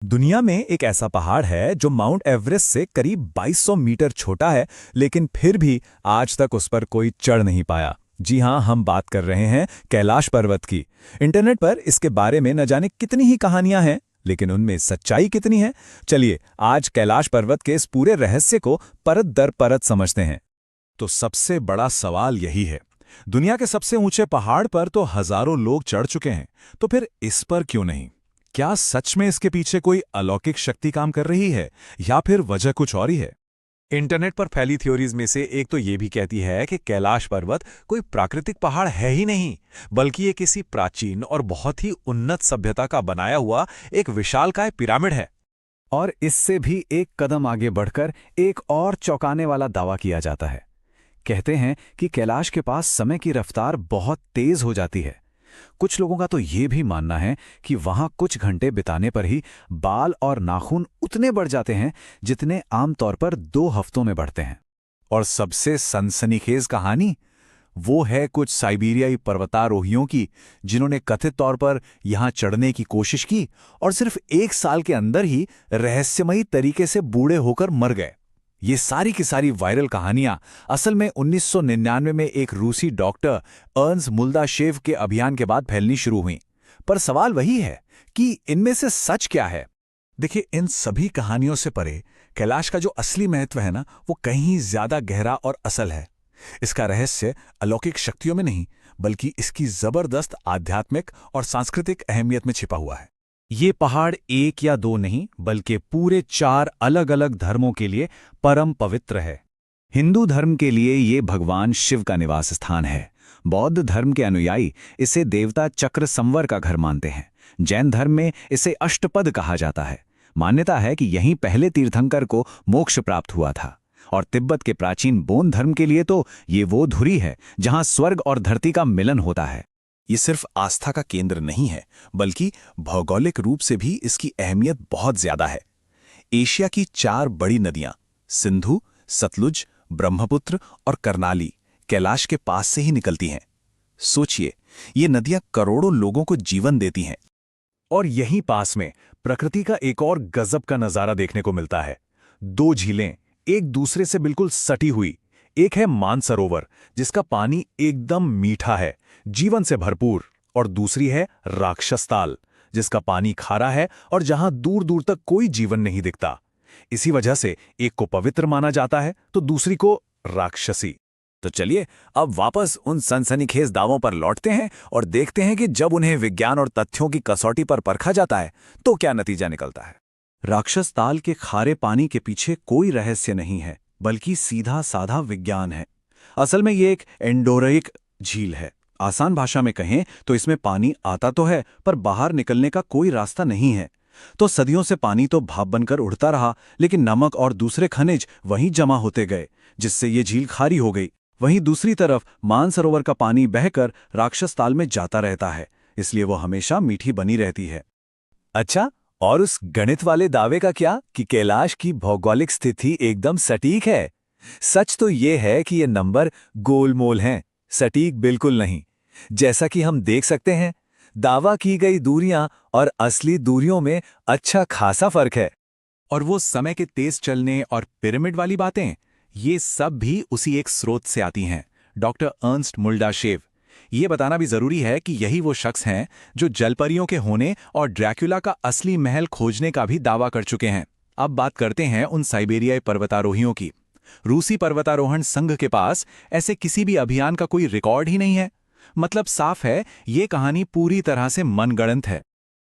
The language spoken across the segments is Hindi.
दुनिया में एक ऐसा पहाड़ है जो माउंट एवरेस्ट से करीब 2200 मीटर छोटा है, लेकिन फिर भी आज तक उस पर कोई चढ़ नहीं पाया। जी हां, हम बात कर रहे हैं कैलाश पर्वत की। इंटरनेट पर इसके बारे में न जाने कितनी ही कहानियां हैं, लेकिन उनमें सच्चाई कितनी है? चलिए आज कैलाश पर्वत के इस पूरे रहस्य को परत दर परत समझते हैं। तो सबसे बड़ा सवाल यही है, दुनिया के सबसे ऊंचे पहाड़ पर तो हजारों लोग चढ़ चुके हैं, तो फिर इस पर क्यों नहीं? क्या सच में इसके पीछे कोई अलौकिक शक्ति काम कर रही है, या फिर वजह कुछ और ही है? इंटरनेट पर फैली थ्योरीज में से एक तो ये भी कहती है कि कैलाश पर्वत कोई प्राकृतिक पहाड़ है ही नहीं, बल्कि ये किसी प्राचीन और बहुत ही उन्नत सभ्यता का बनाया हुआ एक विशालकाय पिरामिड है। और इससे भी एक कदम आगे बढ़कर एक और चौंकाने वाला दावा किया जाता है। कहते हैं कि कैलाश के पास समय की रफ्तार बहुत तेज हो जाती है। कुछ लोगों का तो ये भी मानना है कि वहां कुछ घंटे बिताने पर ही बाल और नाखून उतने बढ़ जाते हैं जितने आमतौर पर 2 हफ्तों में बढ़ते हैं। और सबसे सनसनीखेज कहानी वो है कुछ साइबेरियाई पर्वतारोहियों की, जिन्होंने कथित तौर पर यहां चढ़ने की कोशिश की और सिर्फ 1 साल के अंदर ही रहस्यमयी तरीके से बूढ़े होकर मर गए। ये सारी की सारी वायरल कहानियां असल में 1999 में एक रूसी डॉक्टर अर्न्स्ट मुल्दाशेव के अभियान के बाद फैलनी शुरू हुई। पर सवाल वही है कि इनमें से सच क्या है? देखिए, इन सभी कहानियों से परे कैलाश का जो असली महत्व है ना, वो कहीं ज्यादा गहरा और असल है। इसका रहस्य अलौकिक शक्तियों में नहीं, बल्कि इसकी जबरदस्त आध्यात्मिक और सांस्कृतिक अहमियत में छिपा हुआ है। ये पहाड़ 1 या 2 नहीं, बल्कि पूरे 4 अलग-अलग धर्मों के लिए परम पवित्र है। हिंदू धर्म के लिए ये भगवान शिव का निवास स्थान है। बौद्ध धर्म के अनुयायी इसे देवता चक्र संवर का घर मानते हैं। जैन धर्म में इसे अष्टपद कहा जाता है। मान्यता है कि यहीं पहले तीर्थंकर को मोक्ष प्राप्त हुआ था। और तिब्बत के प्राचीन बोन धर्म के लिए तो ये वो धुरी है जहां स्वर्ग और धरती का मिलन होता है। ये सिर्फ आस्था का केंद्र नहीं है, बल्कि भौगोलिक रूप से भी इसकी अहमियत बहुत ज्यादा है। एशिया की 4 बड़ी नदियां सिंधु, सतलुज, ब्रह्मपुत्र और कर्नाली कैलाश के पास से ही निकलती हैं। सोचिए, ये नदियां करोड़ों लोगों को जीवन देती हैं। और यहीं पास में प्रकृति का एक और गजब का नजारा देखने को मिलता है। 2 झीलें एक दूसरे से बिल्कुल सटी हुई। एक है मानसरोवर, जिसका पानी एकदम मीठा है, जीवन से भरपूर, और दूसरी है राक्षसताल, जिसका पानी खारा है और जहां दूर दूर तक कोई जीवन नहीं दिखता। इसी वजह से एक को पवित्र माना जाता है तो दूसरी को राक्षसी। तो चलिए अब वापस उन सनसनीखेज दावों पर लौटते हैं और देखते हैं कि जब उन्हें विज्ञान और तथ्यों की कसौटी पर परखा जाता है तो क्या नतीजा निकलता है। राक्षस ताल के खारे पानी के पीछे कोई रहस्य नहीं है, बल्कि सीधा साधा विज्ञान है। असल में ये एक एंडोरेइक झील है। आसान भाषा में कहें तो इसमें पानी आता तो है, पर बाहर निकलने का कोई रास्ता नहीं है। तो सदियों से पानी तो भाप बनकर उड़ता रहा, लेकिन नमक और दूसरे खनिज वहीं जमा होते गए, जिससे ये झील खारी हो गई। वहीं दूसरी तरफ मानसरोवर का पानी बहकर राक्षस ताल में जाता रहता है, इसलिए वो हमेशा मीठी बनी रहती है। अच्छा, और उस गणित वाले दावे का क्या कि कैलाश की भौगोलिक स्थिति एकदम सटीक है? सच तो ये है कि ये नंबर गोलमोल हैं, सटीक बिल्कुल नहीं। जैसा कि हम देख सकते हैं, दावा की गई दूरियां और असली दूरियों में अच्छा खासा फर्क है। और वो समय के तेज चलने और पिरामिड वाली बातें, ये सब भी उसी एक स्रोत से आती हैं, डॉक्टर अर्न्स्ट मुल्डाशेव। ये बताना भी जरूरी है कि यही वो शख्स हैं जो जलपरियों के होने और ड्रैक्युला का असली महल खोजने का भी दावा कर चुके हैं। अब बात करते हैं उन साइबेरियाई पर्वतारोहियों की। रूसी पर्वतारोहण संघ के पास ऐसे किसी भी अभियान का कोई रिकॉर्ड ही नहीं है। मतलब साफ है, ये कहानी पूरी तरह से मनगढ़ंत है।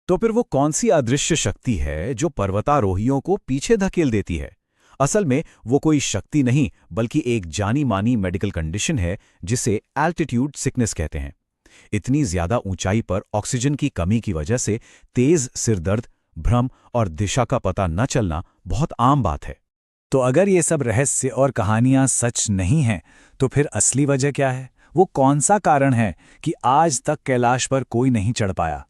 तो फिर वो कौन सी अदृश्य शक्ति है जो पर्वतारोहियों को पीछे धकेल देती है? असल में वो कोई शक्ति नहीं, बल्कि एक जानी मानी मेडिकल कंडीशन है जिसे एल्टीट्यूड सिकनेस कहते हैं। इतनी ज्यादा ऊंचाई पर ऑक्सीजन की कमी की वजह से तेज सिरदर्द, भ्रम और दिशा का पता न चलना बहुत आम बात है। तो अगर ये सब रहस्य और कहानियां सच नहीं हैं, तो फिर असली वजह क्या है? वो कौन सा कारण है कि आज तक कैलाश पर कोई नहीं चढ़ पाया?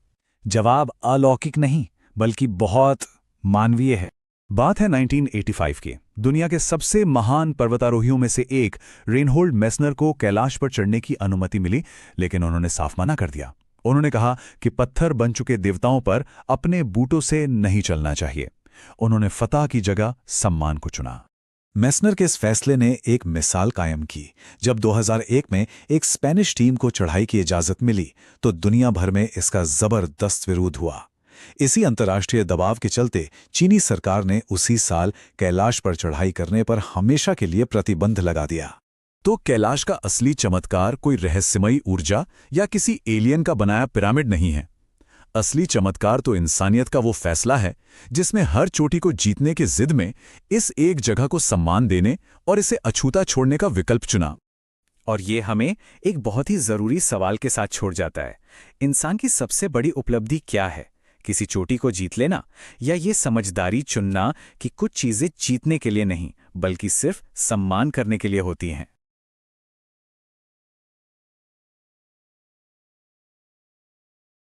जवाब अलौकिक नहीं, बल्कि बहुत मानवीय है। बात है 1985 की। दुनिया के सबसे महान पर्वतारोहियों में से एक रेनहोल्ड मेसनर को कैलाश पर चढ़ने की अनुमति मिली, लेकिन उन्होंने साफ मना कर दिया। उन्होंने कहा कि पत्थर बन चुके देवताओं पर अपने बूटों से नहीं चलना चाहिए। उन्होंने फतह की जगह सम्मान को चुना। मेसनर के इस फैसले ने एक मिसाल कायम की। जब 2001 में एक स्पेनिश टीम को चढ़ाई की इजाजत मिली तो दुनिया भर में इसका जबरदस्त विरोध हुआ। इसी अंतर्राष्ट्रीय दबाव के चलते चीनी सरकार ने उसी साल कैलाश पर चढ़ाई करने पर हमेशा के लिए प्रतिबंध लगा दिया। तो कैलाश का असली चमत्कार कोई रहस्यमयी ऊर्जा या किसी एलियन का बनाया पिरामिड नहीं है। असली चमत्कार तो इंसानियत का वो फैसला है जिसमें हर चोटी को जीतने की जिद में इस एक जगह को सम्मान देने और इसे अछूता छोड़ने का विकल्प चुना। और ये हमें एक बहुत ही जरूरी सवाल के साथ छोड़ जाता है। इंसान की सबसे बड़ी उपलब्धि क्या है? किसी चोटी को जीत लेना, या ये समझदारी चुनना कि कुछ चीजें जीतने के लिए नहीं बल्कि सिर्फ सम्मान करने के लिए होती हैं?